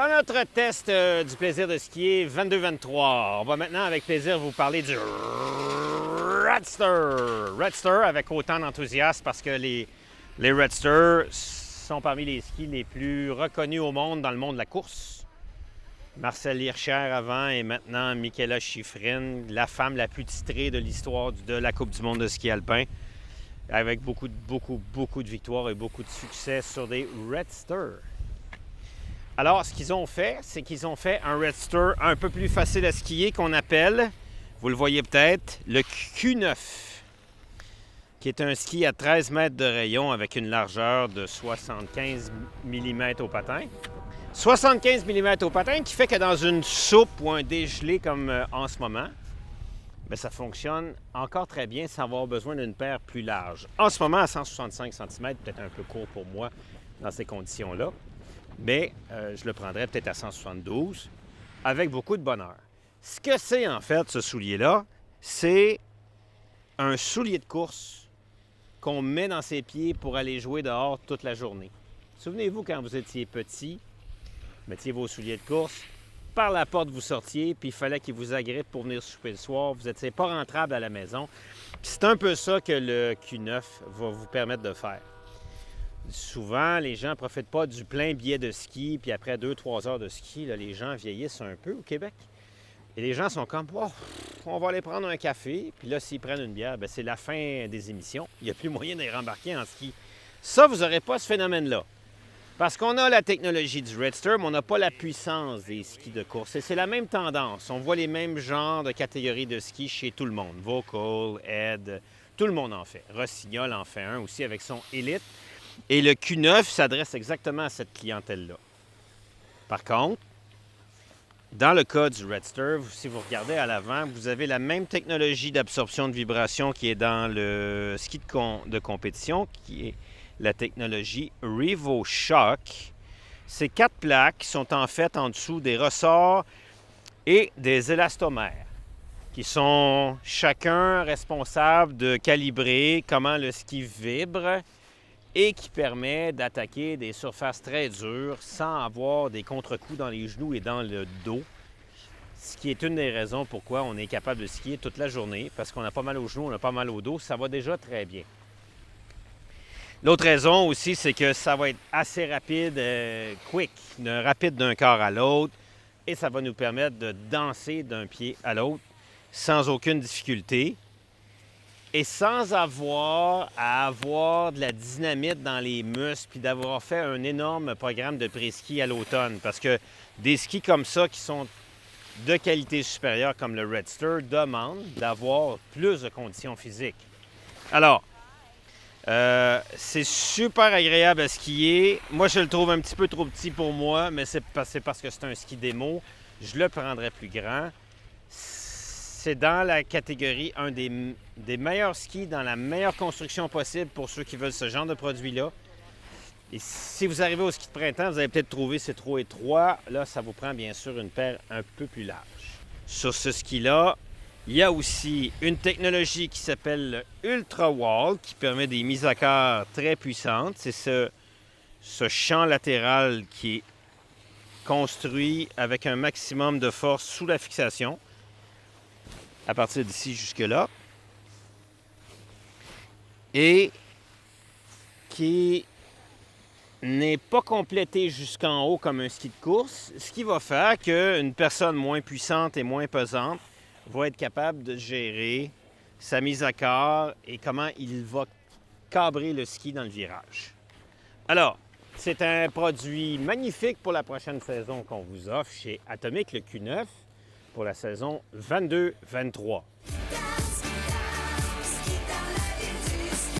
Dans notre test du plaisir de skier 22-23, on va maintenant avec plaisir vous parler du Redster. Redster avec autant d'enthousiasme parce que les Redster sont parmi les skis les plus reconnus au monde dans le monde de la course. Marcel Hirscher avant et maintenant Mikaela Shiffrin, la femme la plus titrée de l'histoire de la Coupe du monde de ski alpin, avec beaucoup de victoires et beaucoup de succès sur des Redster. Alors, ce qu'ils ont fait, c'est qu'ils ont fait un Redster un peu plus facile à skier qu'on appelle, vous le voyez peut-être, le Q9, qui est un ski à 13 mètres de rayon avec une largeur de 75 mm au patin. 75 mm au patin qui fait que dans une soupe ou un dégelé comme en ce moment, bien, ça fonctionne encore très bien sans avoir besoin d'une paire plus large. En ce moment, à 165 cm, peut-être un peu court pour moi dans ces conditions-là. Mais je le prendrais peut-être à 172 avec beaucoup de bonheur. Ce que c'est en fait, ce soulier-là, c'est un soulier de course qu'on met dans ses pieds pour aller jouer dehors toute la journée. Souvenez-vous quand vous étiez petit, vous mettiez vos souliers de course, par la porte vous sortiez, puis il fallait qu'ils vous agrippent pour venir souper le soir. Vous n'étiez pas rentrable à la maison. Puis c'est un peu ça que le Q9 va vous permettre de faire. Souvent, les gens ne profitent pas du plein billet de ski, puis après 2-3 heures de ski, là, les gens vieillissent un peu au Québec. Et les gens sont comme, oh, on va aller prendre un café, puis là, s'ils prennent une bière, bien, c'est la fin des émissions. Il n'y a plus moyen de les rembarquer en ski. Ça, vous n'aurez pas ce phénomène-là. Parce qu'on a la technologie du Redster, mais on n'a pas la puissance des skis de course. Et c'est la même tendance. On voit les mêmes genres de catégories de ski chez tout le monde. Volkl, Ed, tout le monde en fait. Rossignol en fait un aussi avec son Elite. Et le Q9 s'adresse exactement à cette clientèle-là. Par contre, dans le cas du Redster, si vous regardez à l'avant, vous avez la même technologie d'absorption de vibration qui est dans le ski de compétition, qui est la technologie RevoShock. Ces 4 plaques sont en fait en dessous des ressorts et des élastomères, qui sont chacun responsables de calibrer comment le ski vibre et qui permet d'attaquer des surfaces très dures sans avoir des contre-coups dans les genoux et dans le dos. Ce qui est une des raisons pourquoi on est capable de skier toute la journée, parce qu'on a pas mal aux genoux, on a pas mal au dos, ça va déjà très bien. L'autre raison aussi, c'est que ça va être assez rapide, quick, rapide d'un corps à l'autre, et ça va nous permettre de danser d'un pied à l'autre sans aucune difficulté. Et sans avoir à avoir de la dynamite dans les muscles puis d'avoir fait un énorme programme de pré-ski à l'automne. Parce que des skis comme ça qui sont de qualité supérieure comme le Redster demandent d'avoir plus de conditions physiques. Alors, c'est super agréable à skier. Moi, je le trouve un petit peu trop petit pour moi, mais c'est parce que c'est un ski démo. Je le prendrais plus grand. C'est dans la catégorie un des meilleurs skis dans la meilleure construction possible pour ceux qui veulent ce genre de produit-là. Et si vous arrivez au ski de printemps, vous allez peut-être trouver c'est trop étroit. Là, ça vous prend bien sûr une paire un peu plus large. Sur ce ski-là, il y a aussi une technologie qui s'appelle le Ultra Wall qui permet des mises à quart très puissantes. C'est ce champ latéral qui est construit avec un maximum de force sous la fixation. À partir d'ici jusque-là, et qui n'est pas complété jusqu'en haut comme un ski de course, ce qui va faire qu'une personne moins puissante et moins pesante va être capable de gérer sa mise à quart et comment il va cabrer le ski dans le virage. Alors, c'est un produit magnifique pour la prochaine saison qu'on vous offre chez Atomic, le Q9, pour la saison 22-23.